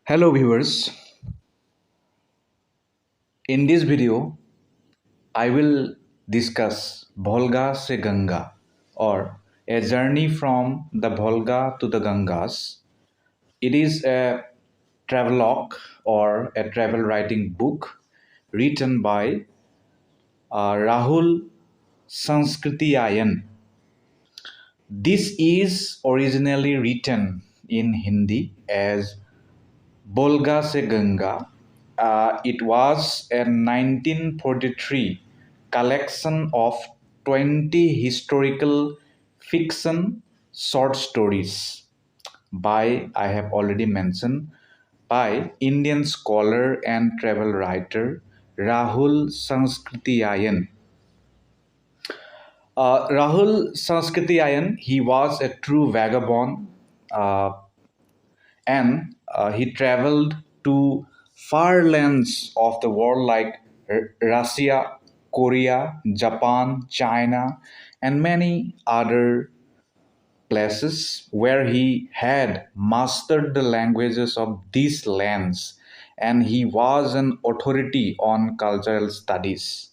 Hello viewers, in this video I will discuss Volga se Ganga or a journey from the Volga to the Gangas. It is a travelogue or a travel writing book written by Rahul Sankrityayan. This is originally written in Hindi as Volga se Ganga. It was a 1943 collection of 20 historical fiction short stories by, I have already mentioned, by Indian scholar and travel writer Rahul Sankrityayan. Rahul Sankrityayan, he was a true vagabond, uh, and he traveled to far lands of the world like Russia, Korea, Japan, China, and many other places where he had mastered the languages of these lands, and he was an authority on cultural studies.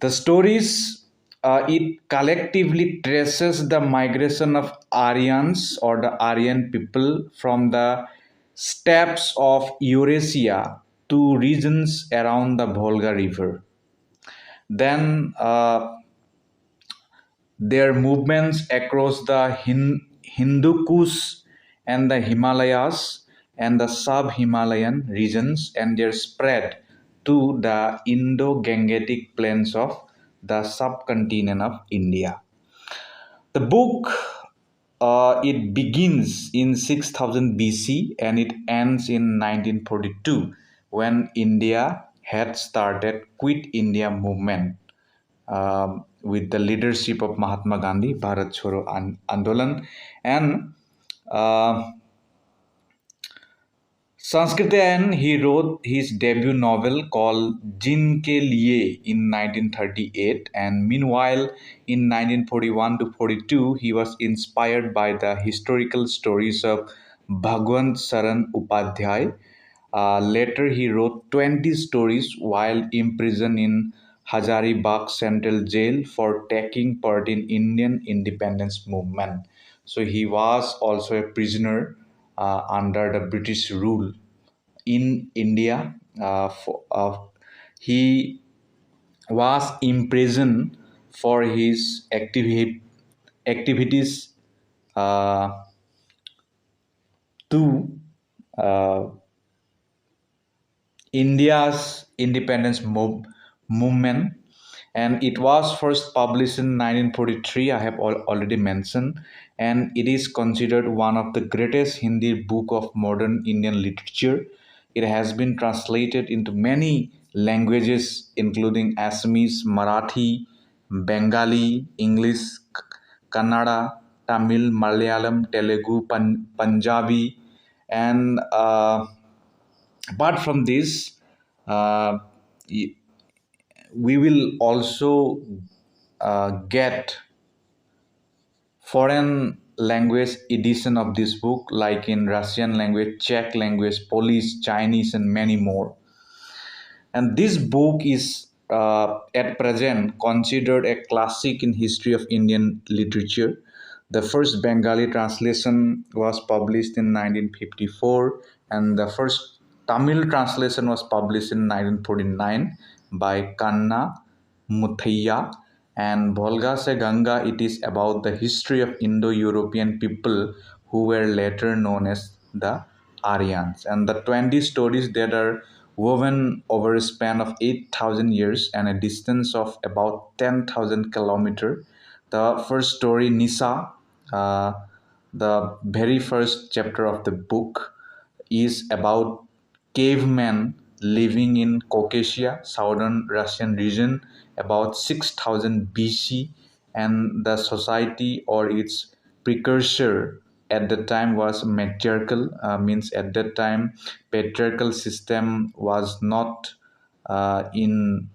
The stories, it collectively traces the migration of Aryans or the Aryan people from the steppes of Eurasia to regions around the Volga River. Then their movements across the Hindu Kush and the Himalayas and the sub-Himalayan regions, and their spread to the Indo-Gangetic plains of the subcontinent of India. The book, it begins in 6000 BC and it ends in 1942 when India had started Quit India movement with the leadership of Mahatma Gandhi, Bharat Chhoro Andolan, and uh, Sankrityayan, he wrote his debut novel called Jin Ke Liye in 1938, and meanwhile in 1941 to 42 he was inspired by the historical stories of Bhagwant Saran Upadhyay. Later he wrote 20 stories while imprisoned in Hazaribagh Central Jail for taking part in Indian independence movement. So he was also a prisoner under the British rule in India. He was imprisoned for his activities uh, to uh, India's independence movement, and it was first published in 1943. I have already mentioned, and it is considered one of the greatest Hindi book of modern Indian literature. It has been translated into many languages, including Assamese, Marathi, Bengali, English, Kannada, Tamil, Malayalam, Telugu, Punjabi, and apart from this, uh, we will also get foreign language edition of this book, like in Russian language, Czech language, Polish, Chinese, and many more. And this book is at present considered a classic in history of Indian literature. The first Bengali translation was published in 1954, and the first Tamil translation was published in 1949 by Kanna Muthaiya. And Volga se Ganga, it is about the history of Indo-European people who were later known as the Aryans. And the 20 stories that are woven over a span of 8,000 years and a distance of about 10,000 kilometers. The first story, Nisa, uh, the very first chapter of the book, is about cavemen living in Caucasia, southern Russian region, about 6000 BC, and the society or its precursor at the time was matriarchal, means at that time patriarchal system was not in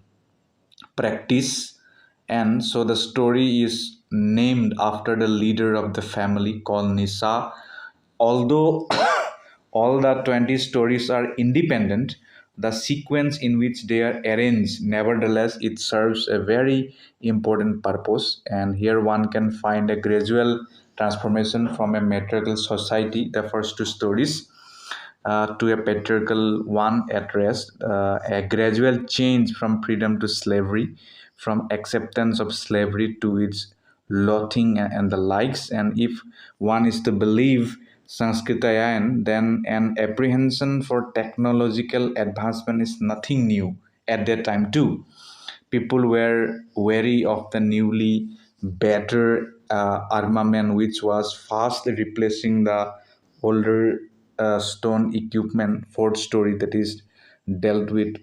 practice, and so the story is named after the leader of the family called Nisa. Although all the 20 stories are independent, the sequence in which they are arranged, nevertheless, it serves a very important purpose. And here one can find a gradual transformation from a matriarchal society, the first two stories, to a patriarchal one at rest, a gradual change from freedom to slavery, from acceptance of slavery to its loathing and the likes. And if one is to believe Sankrityayan, then an apprehension for technological advancement is nothing new at that time too. People were wary of the newly better armament which was fast replacing the older stone equipment. Fourth story that is dealt with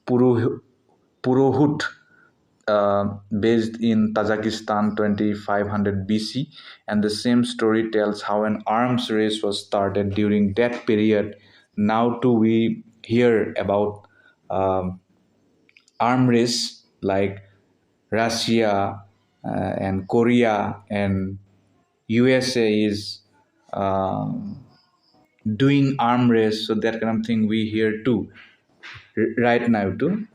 Purohut, based in Tajikistan 2500 BC, and the same story tells how an arms race was started during that period. Now too we hear about arm race like Russia and Korea and USA is doing arm race, so that kind of thing we hear too right now too.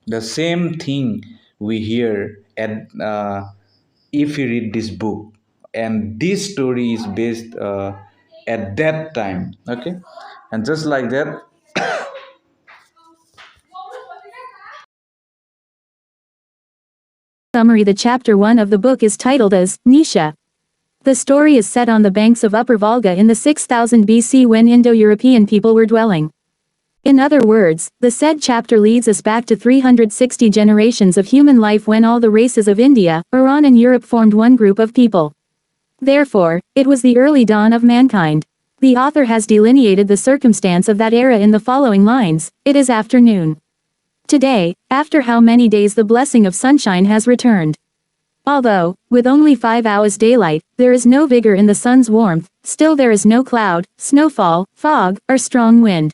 The same thing we hear at if you read this book, and this story is based at that time. Okay, and just like that, Summary. The chapter 1 of the book is titled as Nisha. The story is set on the banks of Upper Volga in the 6000 BC when Indo-European people were dwelling. In other words, the said chapter leads us back to 360 generations of human life when all the races of India, Iran and Europe formed one group of people. Therefore, it was the early dawn of mankind. The author has delineated the circumstance of that era in the following lines: it is afternoon. Today, after how many days the blessing of sunshine has returned. Although, with only 5 hours daylight, there is no vigor in the sun's warmth, still there is no cloud, snowfall, fog, or strong wind.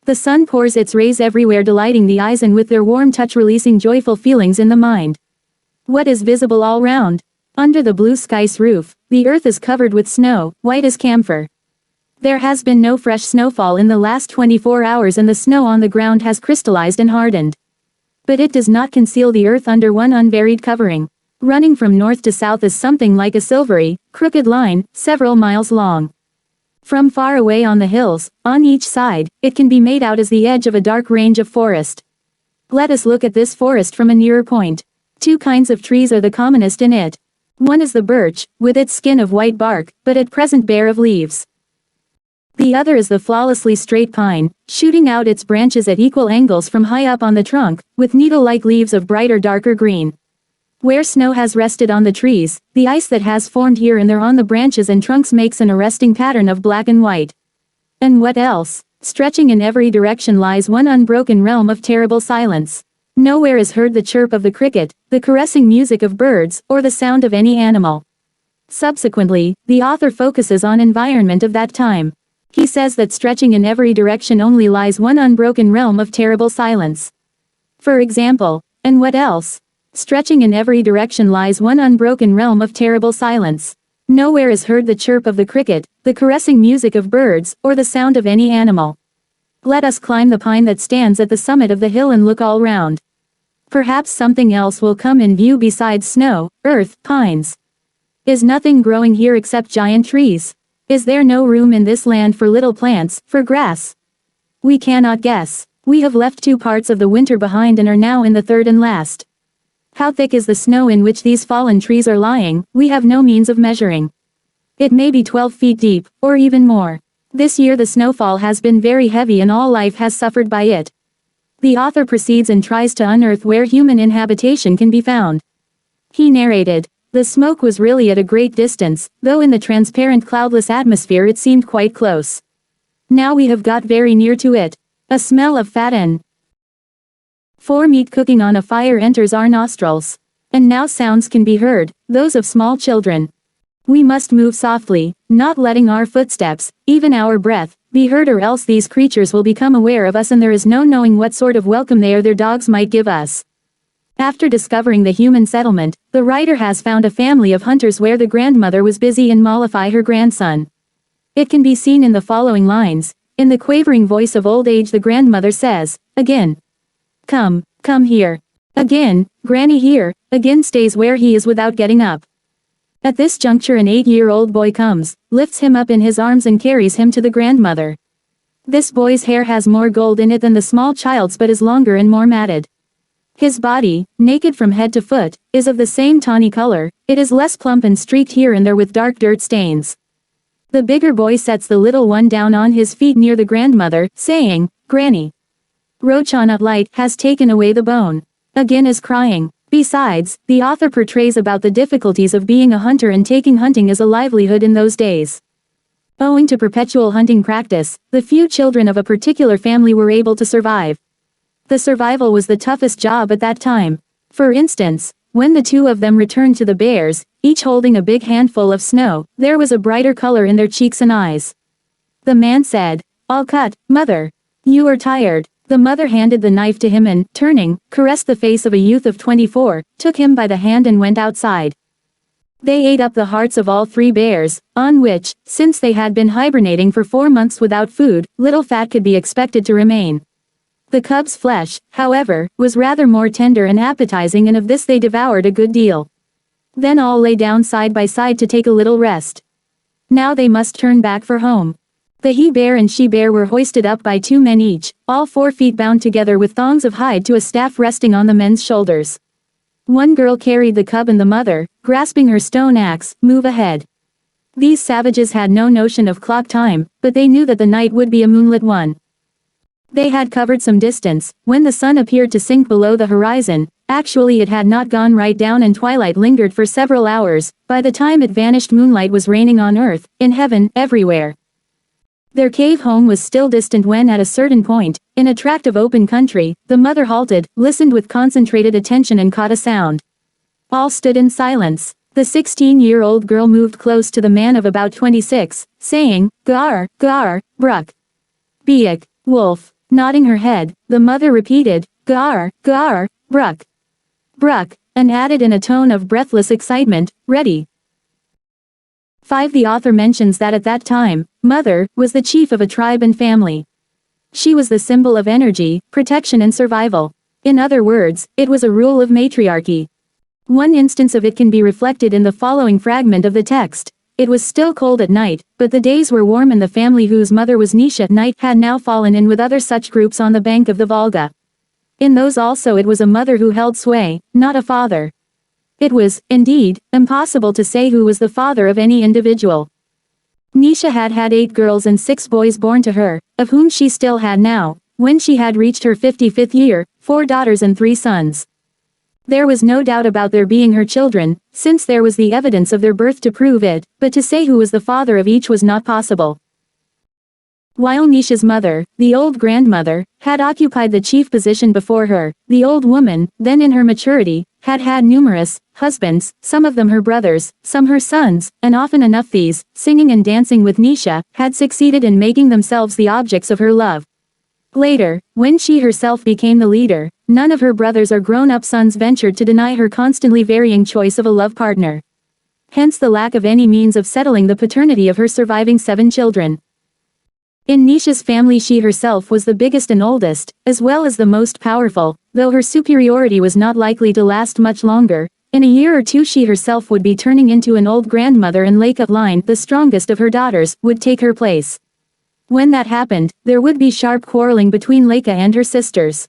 The sun pours its rays everywhere, delighting the eyes and with their warm touch releasing joyful feelings in the mind. What is visible all round? Under the blue sky's roof, the earth is covered with snow, white as camphor. There has been no fresh snowfall in the last 24 hours and the snow on the ground has crystallized and hardened. But it does not conceal the earth under one unvaried covering. Running from north to south is something like a silvery, crooked line, several miles long. From far away on the hills, on each side, it can be made out as the edge of a dark range of forest. Let us look at this forest from a nearer point. 2 kinds of trees are the commonest in it. One is the birch, with its skin of white bark, but at present bare of leaves. The other is the flawlessly straight pine, shooting out its branches at equal angles from high up on the trunk, with needle-like leaves of brighter darker green. Where snow has rested on the trees, the ice that has formed here and there on the branches and trunks makes an arresting pattern of black and white. And what else? Stretching in every direction lies one unbroken realm of terrible silence. Nowhere is heard the chirp of the cricket, the caressing music of birds, or the sound of any animal. Subsequently, the author focuses on environment of that time. He says that stretching in every direction only lies one unbroken realm of terrible silence. For example, and what else? Stretching in every direction lies one unbroken realm of terrible silence. Nowhere is heard the chirp of the cricket, the caressing music of birds, or the sound of any animal. Let us climb the pine that stands at the summit of the hill and look all round. Perhaps something else will come in view besides snow, earth, pines. Is nothing growing here except giant trees? Is there no room in this land for little plants, for grass? We cannot guess. We have left 2 parts of the winter behind and are now in the third and last. How thick is the snow in which these fallen trees are lying, we have no means of measuring. It may be 12 feet deep, or even more. This year the snowfall has been very heavy and all life has suffered by it. The author proceeds and tries to unearth where human inhabitation can be found. He narrated, "The smoke was really at a great distance, though in the transparent cloudless atmosphere it seemed quite close. Now we have got very near to it. A smell of fat and for meat cooking on a fire enters our nostrils. And now sounds can be heard, those of small children. We must move softly, not letting our footsteps, even our breath, be heard, or else these creatures will become aware of us and there is no knowing what sort of welcome they or their dogs might give us." After discovering the human settlement, the writer has found a family of hunters where the grandmother was busy and mollify her grandson. It can be seen in the following lines. In the quavering voice of old age the grandmother says, again. Come, come here. Again, Granny here, again stays where he is without getting up. At this juncture an 8-year-old boy comes, lifts him up in his arms and carries him to the grandmother. This boy's hair has more gold in it than the small child's but is longer and more matted. His body, naked from head to foot, is of the same tawny color, it is less plump and streaked here and there with dark dirt stains. The bigger boy sets the little one down on his feet near the grandmother, saying, Granny. Rochana light has taken away the bone. Again is crying. Besides, the author portrays about the difficulties of being a hunter and taking hunting as a livelihood in those days. Owing to perpetual hunting practice, the few children of a particular family were able to survive. The survival was the toughest job at that time. For instance, when the two of them returned to the bears, each holding a big handful of snow, there was a brighter color in their cheeks and eyes. The man said, All cut, mother. You are tired. The mother handed the knife to him and, turning, caressed the face of a youth of 24, took him by the hand and went outside. They ate up the hearts of all 3 bears, on which, since they had been hibernating for 4 months without food, little fat could be expected to remain. The cub's flesh, however, was rather more tender and appetizing and of this they devoured a good deal. Then all lay down side by side to take a little rest. Now they must turn back for home. The he-bear and she-bear were hoisted up by 2 men each, all 4 feet bound together with thongs of hide to a staff resting on the men's shoulders. One girl carried the cub and the mother, grasping her stone axe, move ahead. These savages had no notion of clock time, but they knew that the night would be a moonlit one. They had covered some distance, when the sun appeared to sink below the horizon. Actually it had not gone right down and twilight lingered for several hours. By the time it vanished moonlight was raining on earth, in heaven, everywhere. Their cave home was still distant when at a certain point, in a tract of open country, the mother halted, listened with concentrated attention and caught a sound. All stood in silence. The 16-year-old girl moved close to the man of about 26, saying, Gar, Gar, Bruck. Biak, wolf. Nodding her head, the mother repeated, Gar, Gar, Bruck. Bruck, and added in a tone of breathless excitement, ready. 5. The author mentions that at that time, mother was the chief of a tribe and family. She was the symbol of energy, protection and survival. In other words, it was a rule of matriarchy. One instance of it can be reflected in the following fragment of the text. It was still cold at night, but the days were warm and the family whose mother was Nisha night had now fallen in with other such groups on the bank of the Volga. In those also it was a mother who held sway, not a father. It was, indeed, impossible to say who was the father of any individual. Nisha had had 8 girls and 6 boys born to her, of whom she still had now, when she had reached her 55th year, 4 daughters and 3 sons. There was no doubt about their being her children, since there was the evidence of their birth to prove it, but to say who was the father of each was not possible. While Nisha's mother, the old grandmother, had occupied the chief position before her, the old woman, then in her maturity, had had numerous husbands, some of them her brothers, some her sons, and often enough these, singing and dancing with Nisha, had succeeded in making themselves the objects of her love. Later, when she herself became the leader, none of her brothers or grown-up sons ventured to deny her constantly varying choice of a love partner. Hence the lack of any means of settling the paternity of her surviving 7 children. In Nisha's family she herself was the biggest and oldest, as well as the most powerful, though her superiority was not likely to last much longer. In a year or 2 she herself would be turning into an old grandmother and Leka line, the strongest of her daughters, would take her place. When that happened, there would be sharp quarreling between Leka and her sisters.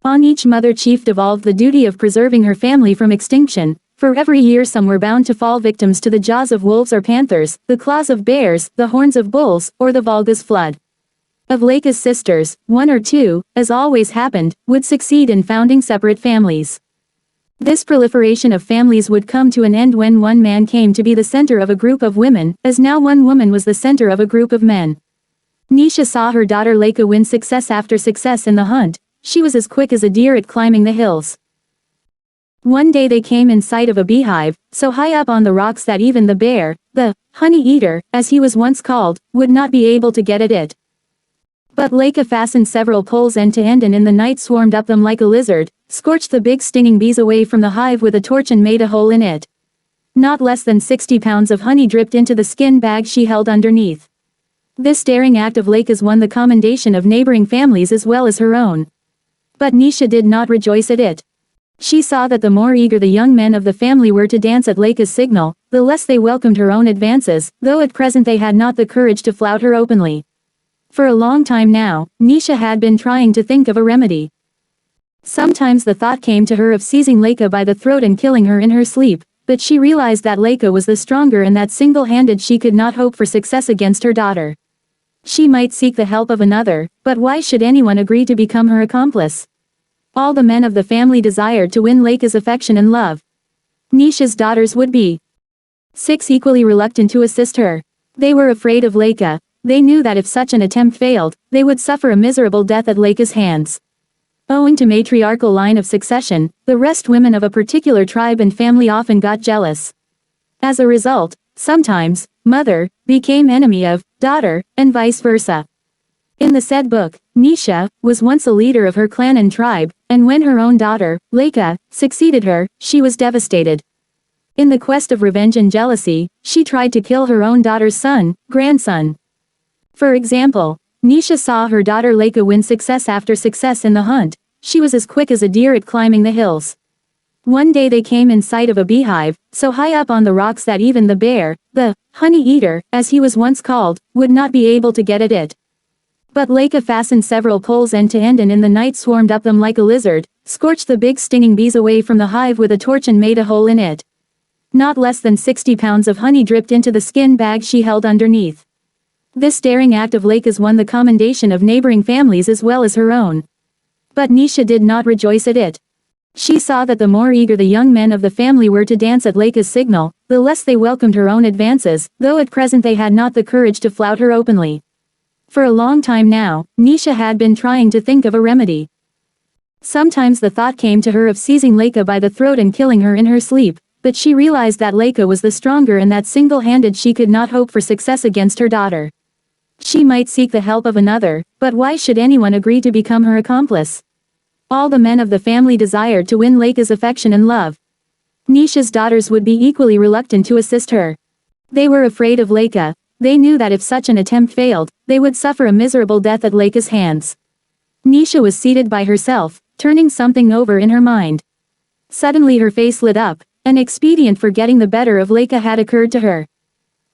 On each mother chief devolved the duty of preserving her family from extinction. For every year some were bound to fall victims to the jaws of wolves or panthers, the claws of bears, the horns of bulls, or the Volga's flood. Of Leka's sisters, 1 or 2, as always happened, would succeed in founding separate families. This proliferation of families would come to an end when one man came to be the center of a group of women, as now one woman was the center of a group of men. Nisha saw her daughter Leka win success after success in the hunt. She was as quick as a deer at climbing the hills. One day they came in sight of a beehive, so high up on the rocks that even the bear, the honey eater, as he was once called, would not be able to get at it. But Leka fastened several poles end to end and in the night swarmed up them like a lizard, scorched the big stinging bees away from the hive with a torch and made a hole in it. Not less than 60 pounds of honey dripped into the skin bag she held underneath. This daring act of Leica's won the commendation of neighboring families as well as her own. But Nisha did not rejoice at it. She saw that the more eager the young men of the family were to dance at Leica's signal, the less they welcomed her own advances, though at present they had not the courage to flout her openly. For a long time now, Nisha had been trying to think of a remedy. Sometimes the thought came to her of seizing Leica by the throat and killing her in her sleep, but she realized that Leica was the stronger and that single-handed she could not hope for success against her daughter. She might seek the help of another, but why should anyone agree to become her accomplice? All the men of the family desired to win Leica's affection and love. Nisha's daughters would be 6 equally reluctant to assist her. They were afraid of Leica. They knew that if such an attempt failed, they would suffer a miserable death at Leica's hands. Owing to matriarchal line of succession, the rest women of a particular tribe and family often got jealous. As a result, sometimes, mother became enemy of daughter, and vice versa. In the said book, Nisha was once a leader of her clan and tribe, and when her own daughter, Leica, succeeded her, she was devastated. In the quest of revenge and jealousy, she tried to kill her own daughter's grandson. For example, Nisha saw her daughter Leica win success after success in the hunt. She was as quick as a deer at climbing the hills. One day they came in sight of a beehive, so high up on the rocks that even the bear, the honey eater, as he was once called, would not be able to get at it. But Leica fastened several poles end to end and in the night swarmed up them like a lizard, scorched the big stinging bees away from the hive with a torch and made a hole in it. Not less than 60 pounds of honey dripped into the skin bag she held underneath. This daring act of Leica's won the commendation of neighboring families as well as her own. But Nisha did not rejoice at it. She saw that the more eager the young men of the family were to dance at Leica's signal, the less they welcomed her own advances, though at present they had not the courage to flout her openly. For a long time now, Nisha had been trying to think of a remedy. Sometimes the thought came to her of seizing Leica by the throat and killing her in her sleep, but she realized that Leica was the stronger and that single-handed she could not hope for success against her daughter. She might seek the help of another, but why should anyone agree to become her accomplice? All the men of the family desired to win Leica's affection and love. Nisha's daughters would be equally reluctant to assist her. They were afraid of Leica. They knew that if such an attempt failed, they would suffer a miserable death at Leica's hands. Nisha was seated by herself, turning something over in her mind. Suddenly her face lit up. An expedient for getting the better of Leica had occurred to her.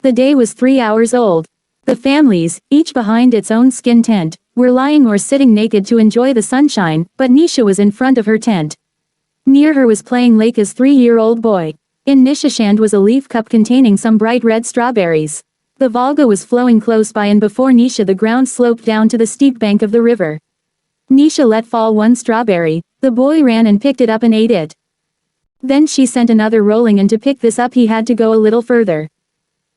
The day was 3 hours old. The families, each behind its own skin tent, were lying or sitting naked to enjoy the sunshine, but Nisha was in front of her tent. Near her was playing Leica's 3-year-old boy. In Nisha's hand was a leaf cup containing some bright red strawberries. The Volga was flowing close by and before Nisha the ground sloped down to the steep bank of the river. Nisha let fall one strawberry, the boy ran and picked it up and ate it. Then she sent another rolling and to pick this up he had to go a little further.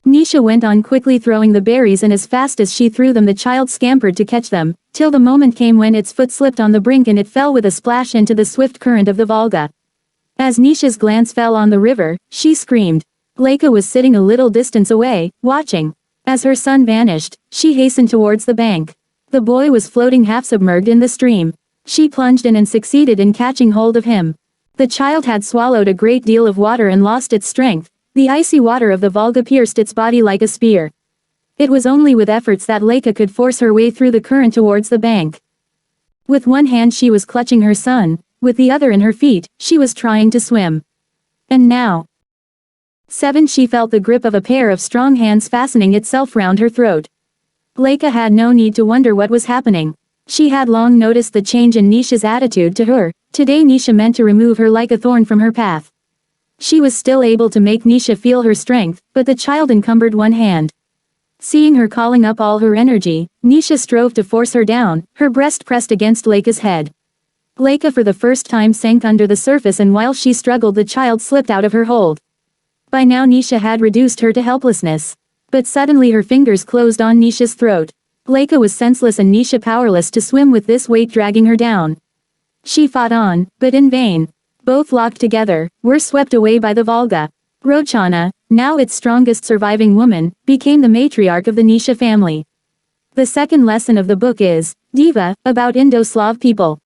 Nisha went on quickly throwing the berries and as fast as she threw them the child scampered to catch them, till the moment came when its foot slipped on the brink and it fell with a splash into the swift current of the Volga. As Nisha's glance fell on the river, she screamed. Leica was sitting a little distance away, watching. As her son vanished, she hastened towards the bank. The boy was floating half submerged in the stream. She plunged in and succeeded in catching hold of him. The child had swallowed a great deal of water and lost its strength. The icy water of the Volga pierced its body like a spear. It was only with efforts that Leica could force her way through the current towards the bank. With one hand she was clutching her son, with the other in her feet, she was trying to swim. And now, she felt the grip of a pair of strong hands fastening itself round her throat. Leica had no need to wonder what was happening. She had long noticed the change in Nisha's attitude to her. Today Nisha meant to remove her like a thorn from her path. She was still able to make Nisha feel her strength, but the child encumbered one hand. Seeing her calling up all her energy, Nisha strove to force her down, her breast pressed against Leica's head. Leica for the first time sank under the surface and while she struggled the child slipped out of her hold. By now Nisha had reduced her to helplessness. But suddenly her fingers closed on Nisha's throat. Leica was senseless and Nisha powerless to swim with this weight dragging her down. She fought on, but in vain. Both locked together, were swept away by the Volga. Rochana, now its strongest surviving woman, became the matriarch of the Nisha family. The second lesson of the book is, Diva, about Indo-Slav people.